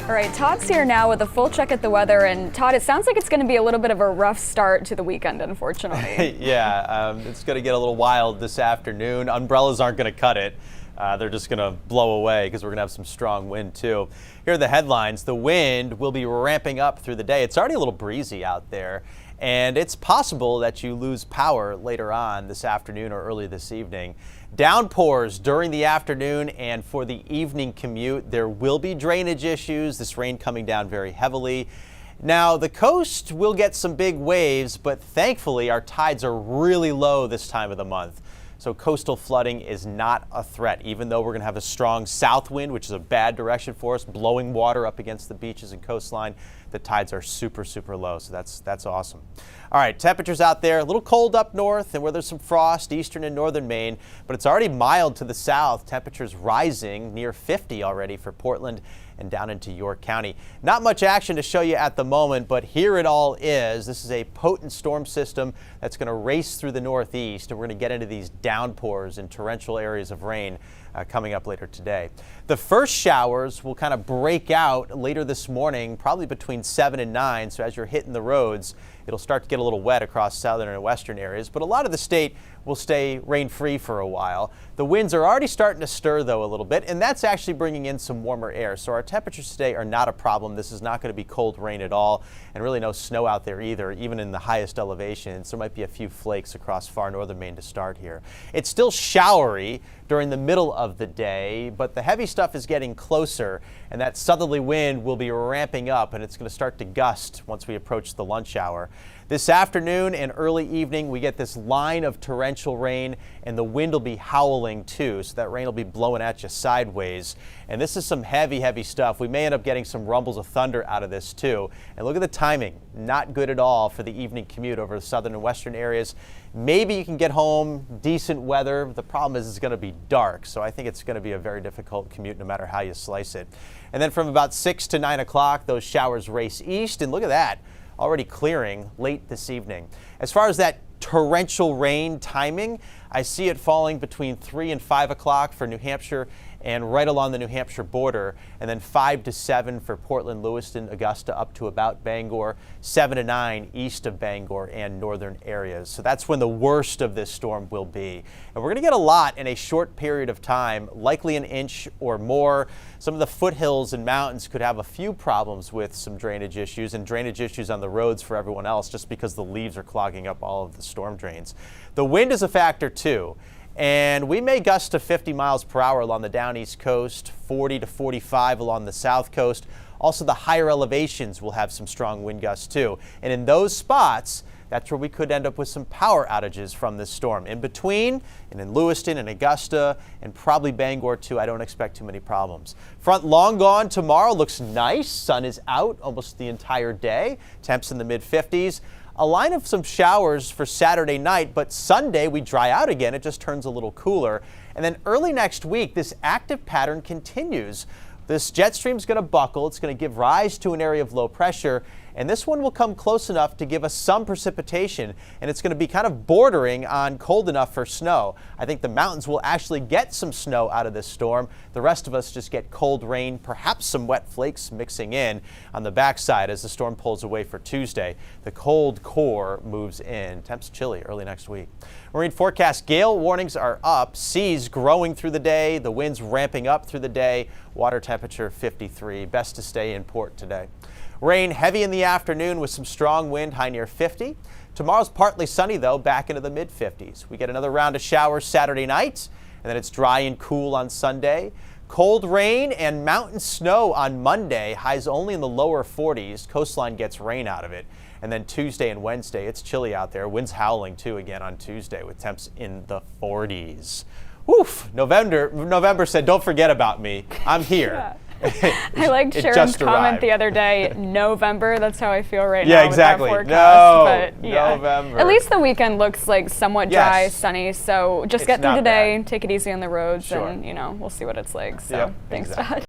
All right, Todd's here now with a full check at the weather. And Todd, it sounds like it's going to be a little bit of a rough start to the weekend, unfortunately. Yeah, it's going to get a little wild this afternoon. Umbrellas aren't going to cut it. They're just going to blow away because we're going to have some strong wind too. Here are the headlines. The wind will be ramping up through the day. It's already a little breezy out there, and it's possible that you lose power later on this afternoon or early this evening. Downpours during the afternoon and for the evening commute. There will be drainage issues. This rain coming down very heavily. Now, the coast will get some big waves, but thankfully our tides are really low this time of the month. So coastal flooding is not a threat, even though we're going to have a strong south wind, which is a bad direction for us, blowing water up against the beaches and coastline. The tides are super, super low, so that's awesome. All right, temperatures out there, a little cold up north and where there's some frost, eastern and northern Maine, but it's already mild to the south. Temperatures rising near 50 already for Portland and down into York County. Not much action to show you at the moment, but here it all is. This is a potent storm system that's going to race through the northeast, and we're going to get into these downpours and torrential areas of rain coming up later today. The first showers will kind of break out later this morning, probably between 7 and 9. So as you're hitting the roads, it'll start to get a little wet across southern and western areas, but a lot of the state will stay rain-free for a while. The winds are already starting to stir, though, a little bit, and that's actually bringing in some warmer air. So our temperatures today are not a problem. This is not going to be cold rain at all, and really no snow out there either, even in the highest elevations. There might be a few flakes across far northern Maine to start here. It's still showery during the middle of the day, but the heavy stuff is getting closer, and that southerly wind will be ramping up, and it's going to start to gust once we approach the lunch hour. This afternoon and early evening, we get this line of torrential rain, and the wind will be howling too, so that rain will be blowing at you sideways. And this is some heavy, heavy stuff. We may end up getting some rumbles of thunder out of this too. And look at the timing. Not good at all for the evening commute over the southern and western areas. Maybe you can get home, decent weather. The problem is it's going to be dark, so I think it's going to be a very difficult commute no matter how you slice it. And then from about 6 to 9 o'clock, those showers race east, and look at that. Already clearing late this evening. As far as that torrential rain timing, I see it falling between 3 and 5 o'clock for New Hampshire and right along the New Hampshire border, and then 5 to 7 for Portland, Lewiston, Augusta, up to about Bangor, 7 to 9 east of Bangor and northern areas. So that's when the worst of this storm will be. And we're going to get a lot in a short period of time, likely an inch or more. Some of the foothills and mountains could have a few problems with some drainage issues and drainage issues on the roads for everyone else, just because the leaves are clogging up all of the storm drains. The wind is a factor too. And we may gust to 50 miles per hour along the down east coast, 40 to 45 along the south coast. Also, the higher elevations will have some strong wind gusts too. And in those spots, that's where we could end up with some power outages from this storm. In between, and in Lewiston and Augusta, and probably Bangor too, I don't expect too many problems. Front long gone tomorrow, looks nice. Sun is out almost the entire day. Temps in the mid-50s. A line of some showers for Saturday night, but Sunday we dry out again. It just turns a little cooler. And then early next week, this active pattern continues. This jet stream is going to buckle. It's going to give rise to an area of low pressure, and this one will come close enough to give us some precipitation, and it's going to be kind of bordering on cold enough for snow. I think the mountains will actually get some snow out of this storm. The rest of us just get cold rain, perhaps some wet flakes mixing in on the backside as the storm pulls away for Tuesday. The cold core moves in. Temps chilly early next week. Marine forecast, gale warnings are up. Seas growing through the day. The winds ramping up through the day. Water temperature 53. Best to stay in port today. Rain heavy in the afternoon with some strong wind, high near 50. Tomorrow's partly sunny, though, back into the mid-50s. We get another round of showers Saturday night, and then it's dry and cool on Sunday. Cold rain and mountain snow on Monday, highs only in the lower 40s. Coastline gets rain out of it. And then Tuesday and Wednesday, it's chilly out there. Winds howling, too, again on Tuesday with temps in the 40s. Oof, November said, don't forget about me. I'm here. Yeah. I liked Sharon's comment the other day, November. That's how I feel right now. Yeah, exactly. With that forecast. But, yeah. November. At least the weekend looks like somewhat dry, sunny. So just get through today, take it easy on the roads, and we'll see what it's like. So thanks, Todd.